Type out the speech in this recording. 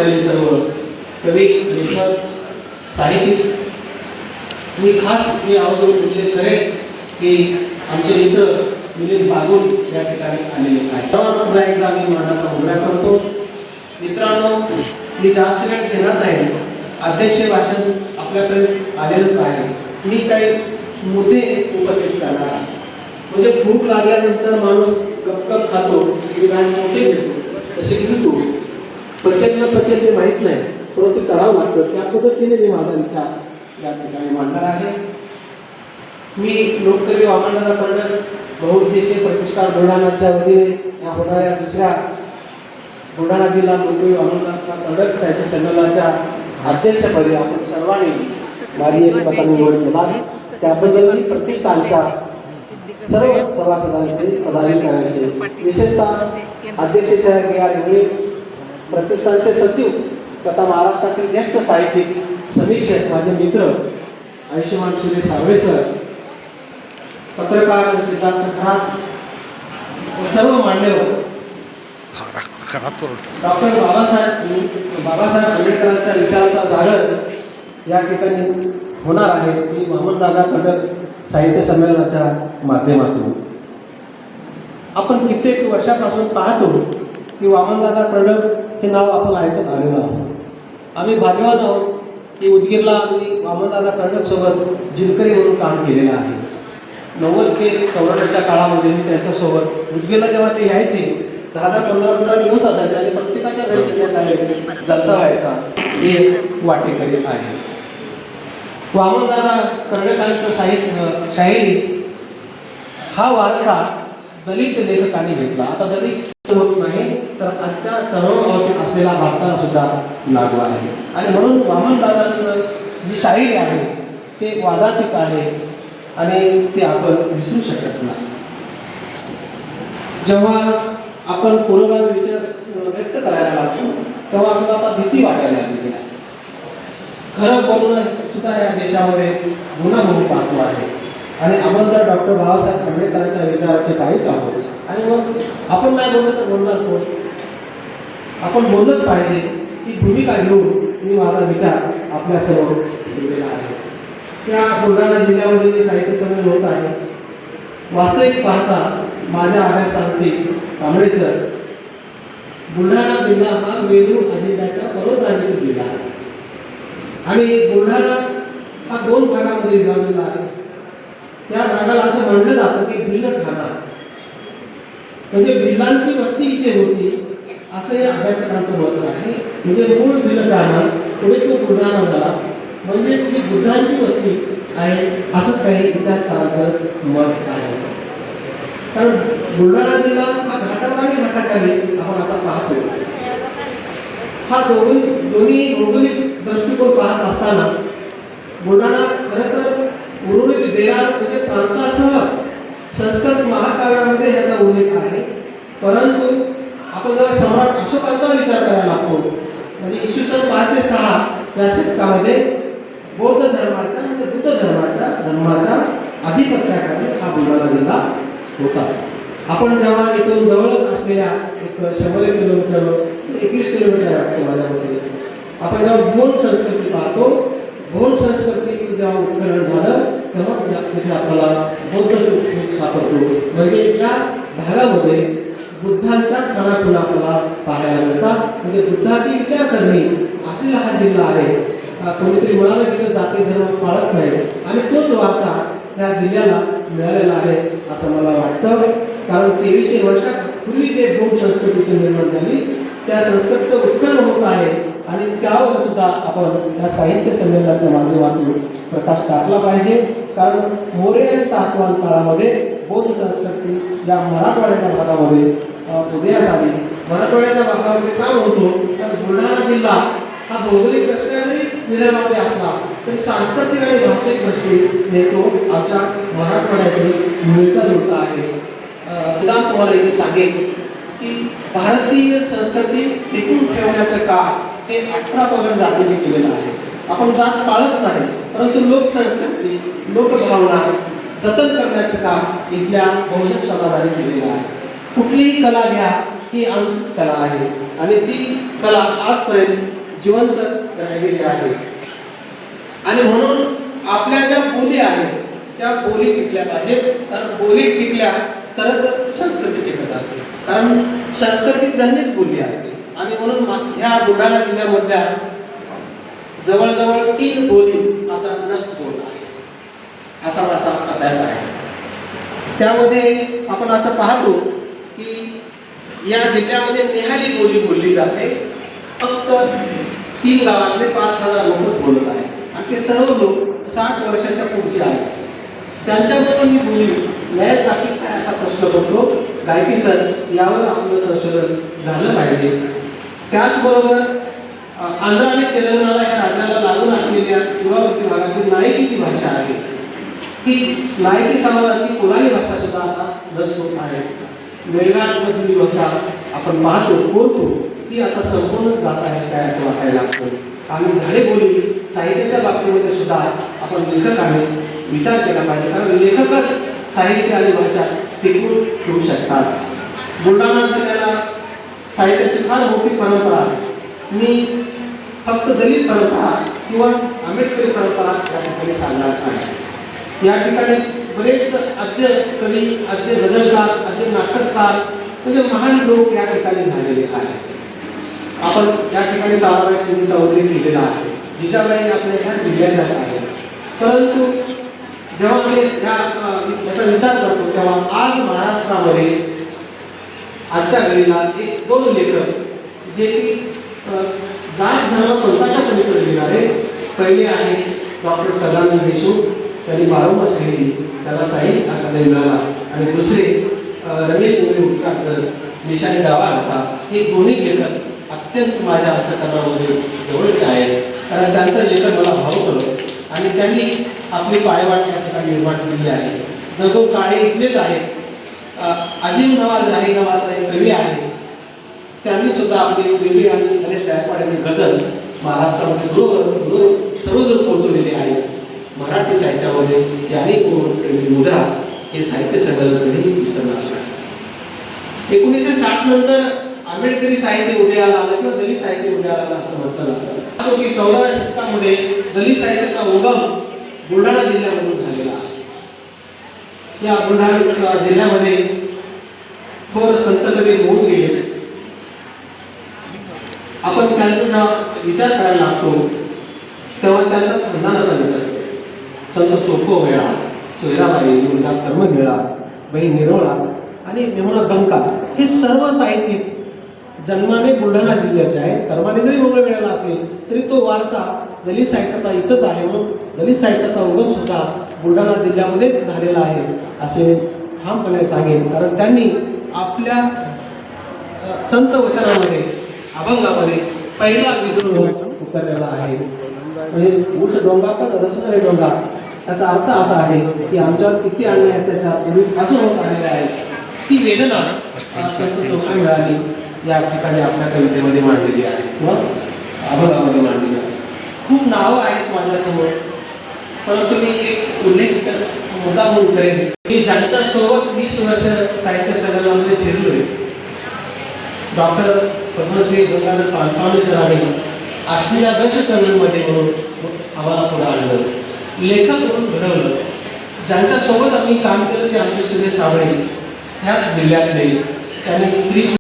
आलेले सर्व कवी, लेखक, साहित्यिक, मी खास हे आवर्जून उल्लेख करेन की आमचे मित्र मिलिंद बागुल या ठिकाणी आलेले आहेत. पुन्हा एकदा मी माझा संग्रह करतो. मित्रांनो, मी जास्त वेळ घेणार नाही. अध्यक्ष भाषण आपल्यापर्यंत आलेलंच आहे. मी काही मुद्दे उपस्थित करणार आहे. म्हणजे भूक लागल्यानंतर माणूस गपगप खातो, घास मोठे घेतो, तसे गिळतो. प्रचंड प्रचंड माहीत नाही, परंतु करावं लागतं. त्या पद्धतीने मी माझा विचार या ठिकाणी मांडणार आहे. मी लोककवी वामनदादा कर्डक बहुउद्देशीय प्रतिष्ठान बुलढाणाच्या वतीने या होणाऱ्या दुसऱ्या बुलढाणा जिल्हा लोककवी वामनदादा कर्डक साहित्य संमेलनाच्या अध्यक्षपदी आपण सर्वांनी माझी एक मताने निवड केला आहे. त्याबद्दल मी प्रतिष्ठानच्या सर्व सभासदांचे, पदाधिकाऱ्यांचे, विशेषतः अध्यक्ष साहेब के प्रतिष्ठानचे सचिव तथा महाराष्ट्रातील ज्येष्ठ साहित्यिक, समीक्षक, माझे मित्र आयुष्यमान श्री साळवे सर, पत्रकार सिद्धार्थ खरात, सर्व मान्यवर, डॉक्टर बाबासाहेब आंबेडकरांच्या विचाराचा जागर या ठिकाणी होणार आहे की वामनदादा कर्डक साहित्य संमेलनाच्या माध्यमातून. आपण कित्येक वर्षापासून पाहतो की वामनदादा कर्डक हे नाव आपण ऐकत आलेलो आहोत. आम्ही भाग्यवान आहोत की उदगीरला आम्ही वामनदादा कर्डक सोबत जिनकरी म्हणून काम केलेलं आहे. 90 ते 94च्या काळामध्ये मी त्यांच्यासोबत उदगीरला जेव्हा ते यायचे 10-15 दिवस असायचे आणि प्रत्येकाच्या घरी संध्याकाळी जलसा व्हायचा. हे वाटेकरी आहे. वामनदादा कर्डकांचं शाहिरी हा वारसा दलित लेखकांनी घेतला. आता दलित होत नाही तर आजच्या सर्व अवस्थेत असलेला भारताला सुद्धा लागू आहे. आणि म्हणून वामनदादांचं जी शाहिरी आहे ते वादातीत आहे आणि ते आपण विसरू शकत नाही. जेव्हा आपण पुरोगामी विचार व्यक्त करायला लागतो तेव्हा आपल्याला आता भीती वाटायला लागलेली आहे. खरं बोलणं सुद्धा या देशामध्ये गुन्हा म्हणून पाहतो आहे. आणि आपण तर डॉक्टर बाबासाहेब आंबेडकरांच्या विचाराचे पाहिजे आहोत. आणि मग आपण नाही बोललं तर बोलणार कोण? आपण बोललंच पाहिजे. ही भूमिका घेऊन मी माझा विचार आपल्यासमोर दिलेला आहे. त्या बुलढाणा जिल्ह्यामध्ये मी साहित्य संमेलन होत आहे. वास्तविक पाहता माझ्या अभ्यासांती कांबळे सर, बुलढाणा जिल्हा हा वेरूळ अजिंठ्याच्या पर्वतरांगेचा जिल्हा आहे. आणि बुलढाणा हा 2 भागामध्ये विभागलेला आहे. त्या भागाला असं म्हणलं जातं की भिल्लठाणा, म्हणजे भिल्लांची वस्ती इथे होती असं या अभ्यासकांचं मत आहे. म्हणजे मूळ भिल्लठाणा पुढे तो बुलढाणा झाला, म्हणजे ही बुद्धांची वस्ती आहे असं काही इतिहासकारांचं मत आहे. कारण बुलढाणा जिल्हा हा घाटावर आणि घाटाखाली आपण असा पाहतो. हा दोन्ही भौगोलिक दृष्टिकोन पाहत असताना बुलढाणा खरं तर उर्वरित बेरार म्हणजे प्रांतासह संस्कृत महाकाव्यामध्ये याचा उल्लेख आहे. परंतु आपण जर सम्राट अशोकांचा विचार करायला लागतो म्हणजे इसवी सन 5 ते 6 या शतकामध्ये बौद्ध धर्माच्या म्हणजे बुद्ध धर्माच्या अधिपत्याखाली हा बुलढाणा जिल्हा होता. आपण जेव्हा इथून जवळच असलेल्या एक 100 किलोमीटर 21 किलोमीटर वाटतं माझ्या मते, आपण जेव्हा भोन संस्कृती पाहतो, भोन संस्कृतीचं जेव्हा उत्खनन झालं तेव्हा तिथे आपल्याला बौद्ध स्तूप सापडतो. म्हणजे या भागामध्ये बुद्धांच्या खानाखुणा आपल्याला पाहायला मिळतात. म्हणजे बुद्धाची विचारसरणी असलेला हा जिल्हा आहे. कोणीतरी म्हणाला की जाती धर्म पाळत नाही आणि तोच वारसा या जिल्ह्याला मिळालेला आहे असं मला वाटतं. कारण 2300 वर्षापूर्वी जे भोग संस्कृती निर्माण झाली त्या संस्कृतीचं उत्खनन होत आहे आणि त्यावर सुद्धा आपण या साहित्य संमेलनाच्या माध्यमातून प्रकाश टाकला पाहिजे. कारण मोरे आणि सातवाहन काळामध्ये बौद्ध संस्कृती या मराठवाड्याच्या भागामध्ये उदयास आली. मराठवाड्याच्या भागामध्ये काम होतो कारण बुलढाणा जिल्हा हा भौगोलिक दृष्ट्या जरी विदर्भामध्ये असला तरी सांस्कृतिक आणि भाषिक दृष्टीने तो आमच्या मराठवाड्याशी मिळता जुळता आहे. उदाहरण तुम्हाला इथे सांगेन की भारतीय संस्कृती टिकून ठेवण्याचं काम हे 18 पगड जातीने केलेलं आहे. आपण जात पाळत नाही परंतु लोकसंस्कृती लोकभावना जतन करण्याचं काम इथल्या बहुजन समाजाने केलेलं आहे. कुठलीही कला घ्या, ही आमचीच कला आहे आणि ती कला आजपर्यंत जिवंत राहिलेली आहे. आणि म्हणून आपल्या ज्या बोली आहेत त्या बोली टिकल्या पाहिजेत, कारण बोली टिकल्या तरच संस्कृती टिकत असते, कारण संस्कृती जन्मीच बोली असते. आणि म्हणून ह्या बुलढाणा जिल्ह्यामधल्या जवळजवळ 3 बोली आता नष्ट होत आहेत असा माझा अभ्यास आहे. त्यामध्ये आपण असं पाहतो की या जिल्ह्यामध्ये निहाली बोली बोलली जाते. फक्त 3 गावातले 5,000 लोकच बोलत आहेत आणि ते सर्व लोक 60 वर्षाच्या पुढचे आहेत. त्यांच्याबरोबर ही बोली लयात जाती काय असा प्रश्न पडतो. गायकी सर यावर आपलं संशोधन झालं पाहिजे. त्याचबरोबर आंध्र आणि तेलंगणाला या राज्याला लागून असलेल्या सीमावर्ती भागातील नायकी जी भाषा आहे, ती नायकी समाजाची कोलानी भाषा सुद्धा आता नष्ट होत आहे. मेळघाटमधली भाषा आपण पाहतो बोलतो ती आता संपूर्ण जात आहे काय असं वाटायला लागतं. आणि झाडे बोली साहित्याच्या बाबतीमध्ये सुद्धा आपण लेखकाने विचार केला पाहिजे, कारण लेखकच साहित्य आणि भाषा टिकवून ठेवू शकतात. बुलढाणा जिल्ह्याला साहित्याची फार मोठी परंपरा आहे. मी फक्त दलित परंपरा किंवा आंबेडकरी परंपरा या ठिकाणी सांगणार नाही. या ठिकाणी बरेच आद्य कवी, आद्य गझलकार, आद्य नाटककार म्हणजे महान लोक या ठिकाणी झालेले आहेत. आपण या ठिकाणी ताराबाई सिंगचा उल्लेख केलेला आहे. जिजाबाई आपल्या ह्या जिल्ह्याच्याच आहेत. परंतु जेव्हा मी याचा विचार करतो तेव्हा आज महाराष्ट्रामध्ये आजच्या घडीला 1-2 लेखक जे की जात धर्म पंथाच्या पलीकडे गेणारे. पहिले आहे डॉक्टर सदानंद देशमुख, त्यांनी 12 मास लिहिली, त्याला साहित्य अकादमी मिळाला. आणि दुसरे रमेश उत्तराकर, निशाने डावा होता. हे दोन्ही लेखक अत्यंत माझ्या अंतःकरणामध्ये जवळचे आहेत, कारण त्यांचं लेखन मला भावतं आणि त्यांनी आपली पायवाट या ठिकाणी निर्माण केली आहे. दगो काळे इथलेच आहेत. अजीम नवाज राही नावाचा एक कवी आहे, त्यांनी सुद्धा आपली देवी आणि गणेश गायकवाड यांनी गझल महाराष्ट्रामध्ये सर्वदूर पोहोचवलेली आहे. मराठी साहित्यामध्ये यांनी मुद्रा हे साहित्य संकलन कधीही विसरणार नाही. 1960 नंतर आंबेडकरी साहित्य उदयाला आलं किंवा दलित साहित्य उदयाला आलं असं म्हटलं जातं. की 14व्या शतकामध्ये दलित साहित्याचा उगम बुलढाणा जिल्ह्यामधून झालेला आहे. या बुलढाणा जिल्ह्यामध्ये थोर संत कवी होऊन गेले. आपण त्यांचा जेव्हा विचार करायला लागतो तेव्हा त्यांचा खानदानाचा विचार करतो. संत चोखो मेळा, सोयराबाई, मुलगा कर्ममेळा, बहीण निर्मळा आणि मेहुणा गंका हे सर्व साहित्यिक जन्माने बुलढाणा जिल्ह्याचे आहेत. कर्माने जरी मंगळवेढ्याला असले तरी तो वारसा दलित साहित्याचा इथंच आहे. म्हणून दलित साहित्याचा उगम सुद्धा बुलढाणा जिल्ह्यामध्येच झालेला आहे असे ठामपणे सांगेन, कारण त्यांनी आपल्या संत वचनामध्ये अभंगामध्ये पहिला विद्रोह पुकारलेला आहे. म्हणजे ऊस डोंगा पण रस नाही डोंगा, त्याचा अर्थ असा आहे की आमच्यावर किती अन्याय त्याच्या पूर्वी असं होत आलेले आहे. ती वेदना संत चोखा मिळाली या ठिकाणी आपल्या कवितेमध्ये मांडलेली आहे किंवा अभंगामध्ये मांडलेली आहे. खूप नावं आहेत माझ्यासमोर, परंतु मी एक उल्लेख मुद्दा म्हणून करेन की ज्यांच्यासोबत 20 वर्ष साहित्य संमेलनामध्ये फिरलोय. डॉक्टर पद्मश्री गंगाधर पानपावले सरांनी आशिया दश चळवळीमध्ये म्हणून आम्हाला पुढे आणलं, लेखक म्हणून घडवलं. ज्यांच्यासोबत आम्ही काम केलं ते आमचे सुरेश साबळे ह्याच जिल्ह्यातले. त्यांनी स्त्री